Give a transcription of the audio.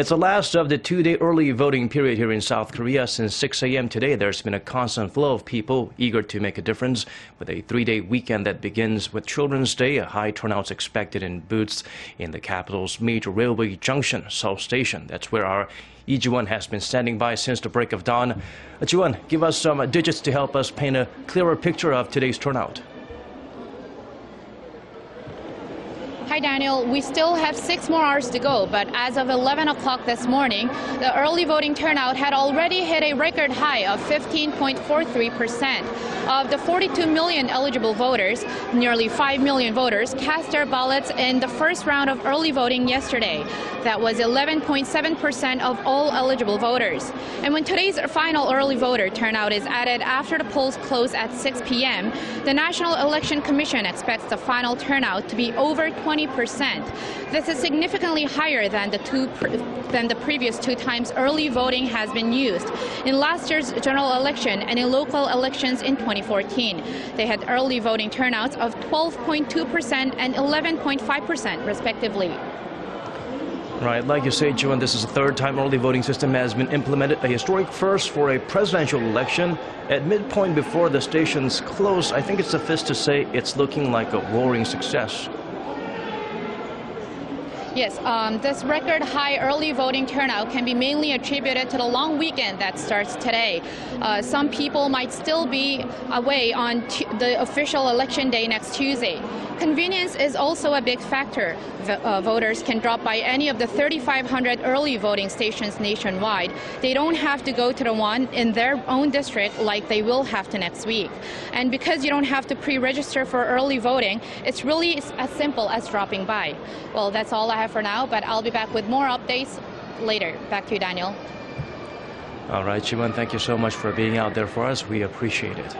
It's the last of the two-day early voting period here in South Korea. Since 6 a.m. today, there's been a constant flow of people eager to make a difference. With a three-day weekend that begins with Children's Day, a high turnout expected in booths in the capital's major railway junction, Seoul Station. That's where our Lee Ji-won has been standing by since the break of dawn. Ji-won, give us some digits to help us paint a clearer picture of today's turnout. Hi, Daniel. We still have 6 more hours to go, but as of 11 o'clock this morning, the early voting turnout had already hit a record high of 15.43%. Of the 42 million eligible voters, nearly 5 million voters cast their ballots in the first round of early voting yesterday. That was 11.7% of all eligible voters. And when today's final early voter turnout is added after the polls close at 6 p.m., the National Election Commission expects the final turnout to be over 20%. This is significantly higher than the previous 2 times early voting has been used. In last year's general election and in local elections in 2014, they had early voting turnouts of 12.2% and 11.5% respectively. Right, like you say, Ji-won, this is the 3rd time early voting system has been implemented, a historic first for a presidential election. At midpoint before the station's close, I think it's sufficient to say it's looking like a roaring success. Yes, this record high early voting turnout can be mainly attributed to the long weekend that starts today. Some people might still be away on the official election day next Tuesday. Convenience is also a big factor. Voters can drop by any of the 3,500 early voting stations nationwide. They don't have to go to the one in their own district like they will have to next week. And because you don't have to pre-register for early voting, it's really as simple as dropping by. Well, that's all I have for now, but I'll be back with more updates later. Back to you, Daniel. All right, Ji-won, thank you so much for being out there for us. We appreciate it.